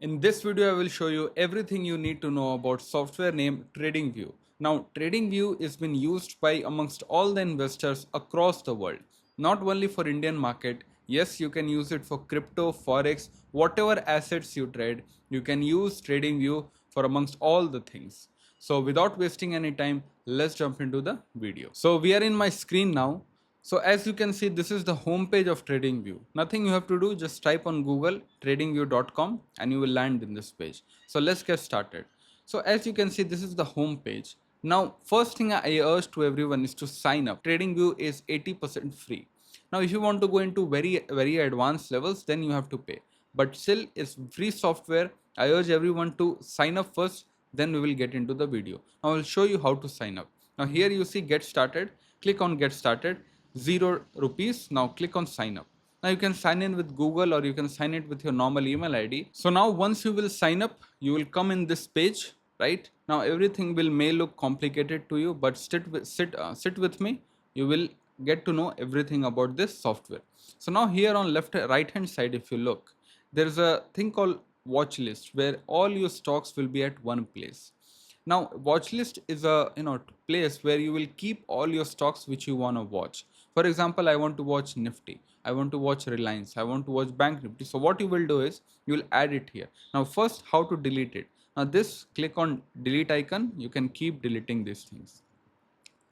In this video, I will show you everything you need to know about software named TradingView. Now, TradingView is been used by amongst all the investors across the world, not only for Indian market. Yes, you can use it for crypto, forex, whatever assets you trade. You can use TradingView for amongst all the things. So, without wasting any time, let's jump into the video. So, we are in my screen now. So as you can see, this is the home page of TradingView. Nothing you have to do, just type on Google tradingview.com and you will land in this page. So let's get started. So as you can see, this is the home page. Now, first thing I urge to everyone is to sign up. TradingView is 80% free. Now, if you want to go into very advanced levels, then you have to pay. But still, it's free software. I urge everyone to sign up first, then we will get into the video. Now, I will show you how to sign up. Now, here you see Get Started. Click on Get Started. 0 rupees. Now, click on Sign Up. Now, you can sign in with Google or you can sign it with your normal email ID. So now, once you will sign up, you will come in this page, right? Now, everything may look complicated to you, but sit with me. You will get to know everything about this software. So now here on right hand side, if you look, there is a thing called watch list where all your stocks will be at one place. Now, watch list is a place where you will keep all your stocks which you want to watch. For example, I want to watch Nifty, I want to watch Reliance, I want to watch Bank Nifty. So what you will do is you will add it here. Now, first, how to delete it? Now, this click on delete icon. You can keep deleting these things.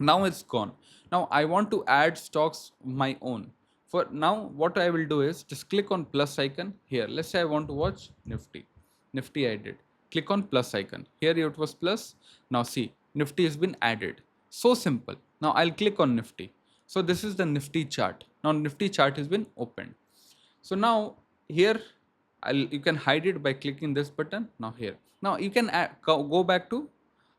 Now it's gone. Now I want to add stocks my own. For now, what I will do is just click on plus icon here. Let's say I want to watch Nifty I did. Click on plus icon here. It was plus. Now see, Nifty has been added. So simple. Now I'll click on Nifty. So this is the Nifty chart. Now Nifty chart has been opened. So now here you can hide it by clicking this button. Now here, now you can go back to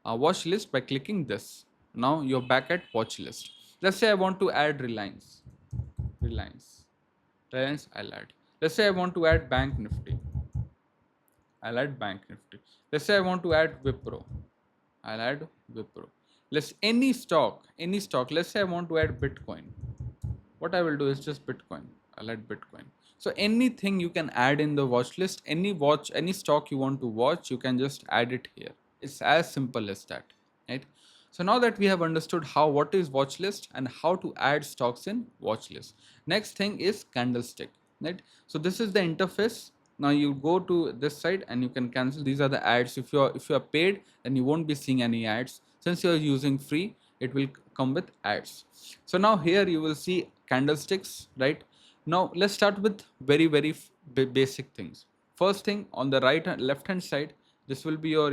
watch list by clicking this. Now you're back at watch list. Let's say I want to add Reliance, I'll add. Let's say I want to add Bank Nifty, I'll add Bank Nifty. Let's say I want to add Wipro, I'll add Wipro. Let's any stock. Let's say I want to add Bitcoin. What I will do is just Bitcoin. I'll add Bitcoin. So anything you can add in the watch list, any stock you want to watch, you can just add it here. It's as simple as that, right? So now that we have understood what is watch list and how to add stocks in watch list, next thing is candlestick, right? So this is the interface. Now you go to this side and you can cancel. These are the ads. If you are paid, then you won't be seeing any ads. Since you are using free, it will come with ads. So now here you will see candlesticks, right? Now let's start with very basic things. First thing, on the left hand side, this will be your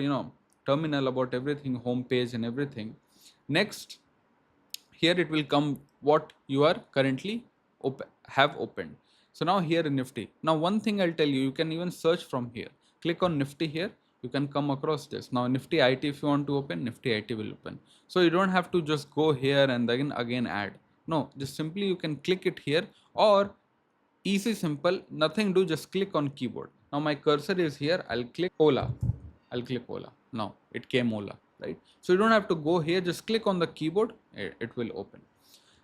terminal about everything, home page and everything. Next, here it will come what you are currently have opened. So now here in Nifty. Now one thing I'll tell you, you can even search from here. Click on Nifty here. You can come across this. Now Nifty IT, if you want to open, Nifty IT will open. So you don't have to just go here and then again add. No, just simply you can click it here, or easy simple, nothing do, just click on keyboard. Now my cursor is here. I'll click Ola. Now it came Ola, right? So you don't have to go here, just click on the keyboard, it will open.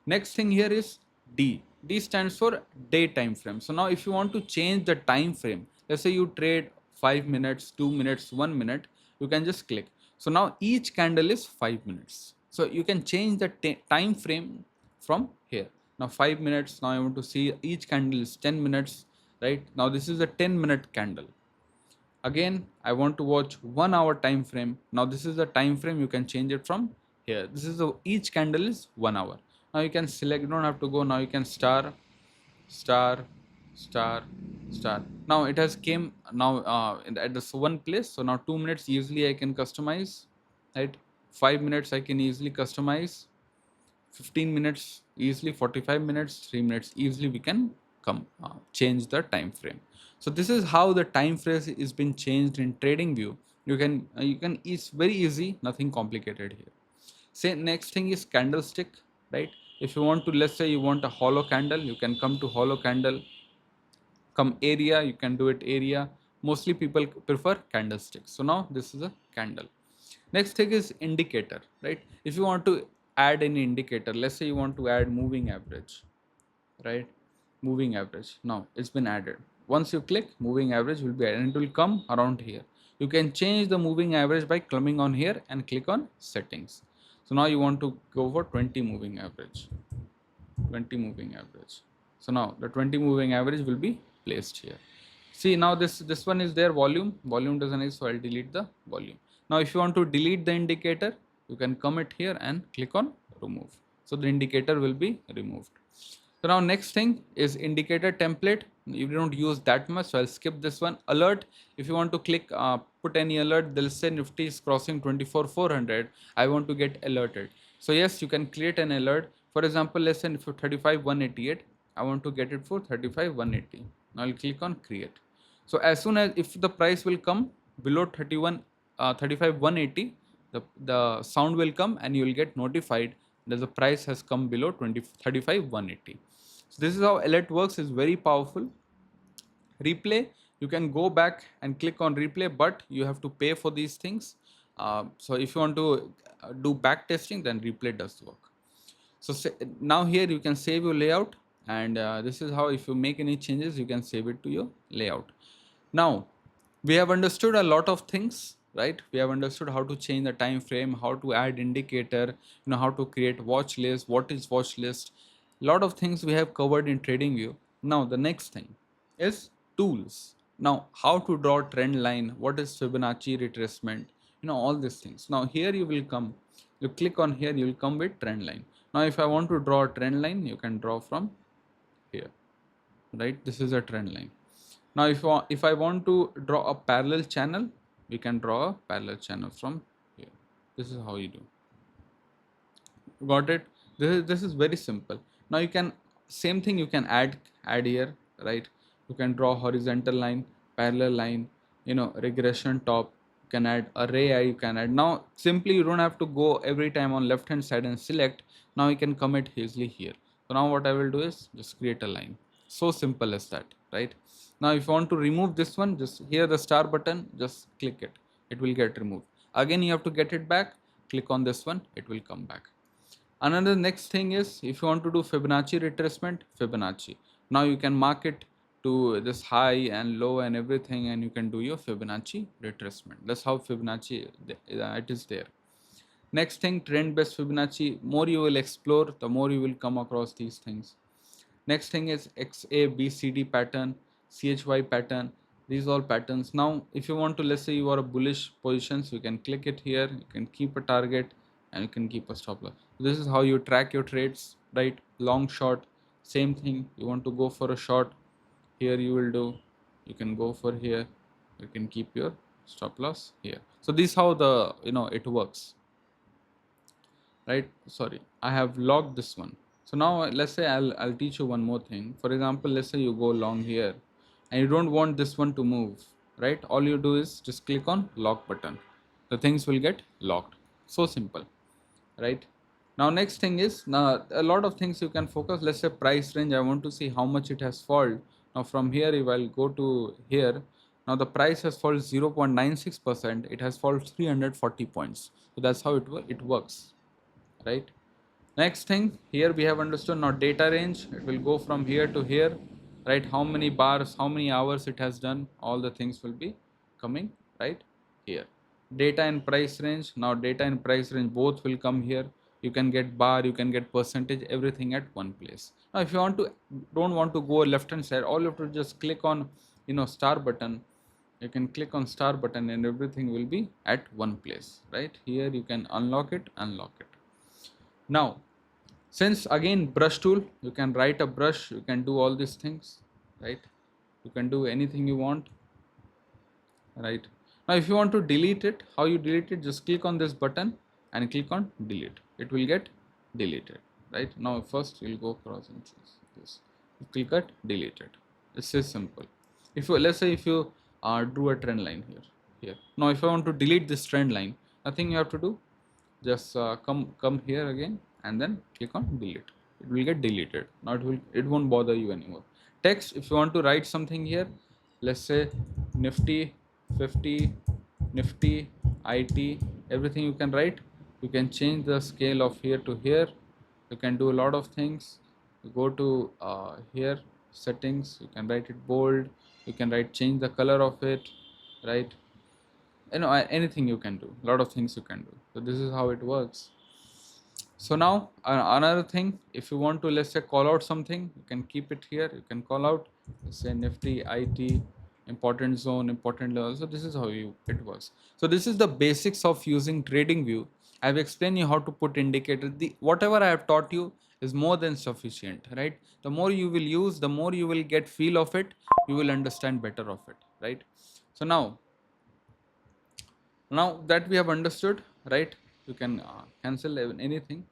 Next thing here is D. D stands for day time frame. So now if you want to change the time frame, let's say you trade 5 minutes, 2 minutes, 1 minute, you can just click. So now each candle is 5 minutes. So you can change the time frame from here. Now 5 minutes, now I want to see each candle is 10 minutes, right? Now this is a 10-minute candle. Again, I want to watch 1 hour time frame. Now this is the time frame, you can change it from here. This is each candle is 1 hour. Now you can select, you don't have to go. Now you can star. Now it has came now at this one place. So now 2 minutes easily I can customize, right? 5 minutes I can easily customize, 15 minutes easily, 45 minutes, 3 minutes easily we can change the time frame. So this is how the time frame is been changed in TradingView. You can it's very easy, nothing complicated here. Say next thing is candlestick, right? If you want to, let's say you want a hollow candle, you can come to hollow candle. Come area, you can do it area. Mostly people prefer candlestick. So now this is a candle. Next thing is indicator, right? If you want to add any indicator, let's say you want to add moving average, right? Moving average. Now it's been added. Once you click, moving average will be added and it will come around here. You can change the moving average by coming on here and click on settings. So now you want to go for 20 moving average. 20 moving average. So now the 20 moving average will be placed here. See, now this one is there, volume doesn't exist, so I'll delete the volume. Now if you want to delete the indicator, you can come it here and click on remove. So the indicator will be removed. So now next thing is indicator template. You don't use that much, so I'll skip this one. Alert, if you want to click, put any alert, they'll say Nifty is crossing 24,400. I want to get alerted. So yes, you can create an alert. For example, let's say for 35,188, I want to get it for 35,180. Now I'll click on create. So as soon as if the price will come below 35,180, the sound will come and you will get notified that the price has come below 35,180. So this is how alert works. Is very powerful. Replay, you can go back and click on replay, but you have to pay for these things. So if you want to do back testing, then replay does work. So now here you can save your layout, and this is how, if you make any changes, you can save it to your layout. Now we have understood a lot of things, right? We have understood how to change the time frame, how to add indicator, how to create watch list, what is watch list. Lot of things we have covered in TradingView. Now the next thing is tools. Now how to draw trend line, what is Fibonacci retracement, all these things. Now here you will come, you click on here, you will come with trend line. Now if I want to draw a trend line, you can draw from here, right? This is a trend line. Now if I want to draw a parallel channel, we can draw a parallel channel from here. This is how you do. Got it? This is very simple. Now you can, same thing you can add here, right? You can draw horizontal line, parallel line, regression top. You can add array, you can add. Now simply you don't have to go every time on left hand side and select. Now you can come it easily here. So now what I will do is just create a line. So simple as that, right? Now if you want to remove this one, just here the star button, just click it. It will get removed. Again you have to get it back. Click on this one, it will come back. Another next thing is, if you want to do Fibonacci retracement, Fibonacci. Now you can mark it to this high and low and everything, and you can do your Fibonacci retracement. That's how Fibonacci it is there. Next thing, trend based Fibonacci. More you will explore, the more you will come across these things. Next thing is XABCD pattern, CHY pattern. These all patterns. Now if you want to, let's say you are a bullish positions, you can click it here, you can keep a target and you can keep a stop loss. This is how you track your trades, right? Long, short, same thing. You want to go for a short, here you will do, you can go for here, you can keep your stop loss here. So this is how the it works, right? Sorry, I have logged this one. So now let's say I'll teach you one more thing. For example, let's say you go long here and you don't want this one to move, right? All you do is just click on lock button. The things will get locked. So simple, right? Now next thing is, now a lot of things you can focus. Let's say price range, I want to see how much it has fallen. Now from here, if I'll go to here, now the price has fallen 0.96%. It has fallen 340 points. So that's how it works, right? Next thing, here we have understood. Now data range, it will go from here to here, right? How many bars, how many hours it has done, all the things will be coming right here. Data and price range, now data and price range both will come here. You can get bar, you can get percentage, everything at one place. Now if you don't want to go left hand side, all you have to just click on star button. You can click on star button and everything will be at one place, right? Here you can unlock it. Now since again brush tool, you can write a brush, you can do all these things, right? You can do anything you want, right? Now if you want to delete it, how you delete it, just click on this button and click on delete. It will get deleted, right? Now first you'll go across and choose this, click at delete it. It's so simple. If you, let's say if you drew a trend line here. Now if I want to delete this trend line, nothing you have to do, just come here again and then click on delete. It will get deleted. Now it won't bother you anymore. Text, if you want to write something here, let's say Nifty 50, Nifty IT, everything you can write. You can change the scale of here to here. You can do a lot of things. You go to here settings, you can write it bold, You can write change the color of it, right? Anything you can do, a lot of things you can do. So this is how it works. So now another thing, if you want to, let's say, call out something, you can keep it here. You can call out, let's say, Nifty IT, important zone, important level. So this is how it works. So this is the basics of using TradingView. I've explained you how to put indicator. The whatever I have taught you is more than sufficient, right? The more you will use, the more you will get feel of it. You will understand better of it, right? So now that we have understood, right, you can cancel anything,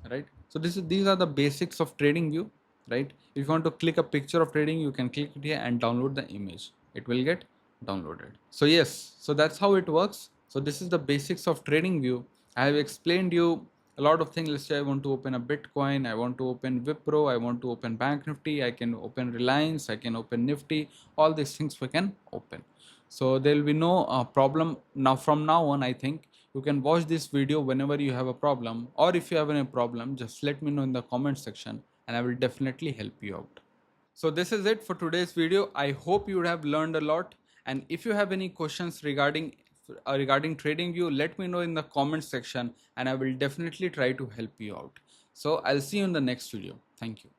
right? So these are the basics of TradingView, right? If you want to click a picture of trading, you can click it here and download the image. It will get downloaded. So yes, so that's how it works. So this is the basics of TradingView. I have explained you a lot of things. Let's say I want to open a Bitcoin, I want to open Wipro, I want to open Bank Nifty, I can open Reliance, I can open Nifty. All these things we can open. So there will be no problem now. From now on, I think you can watch this video whenever you have a problem, or if you have any problem, just let me know in the comment section and I will definitely help you out. So this is it for today's video. I hope you would have learned a lot, and if you have any questions regarding TradingView, let me know in the comment section and I will definitely try to help you out. So I'll see you in the next video. Thank you.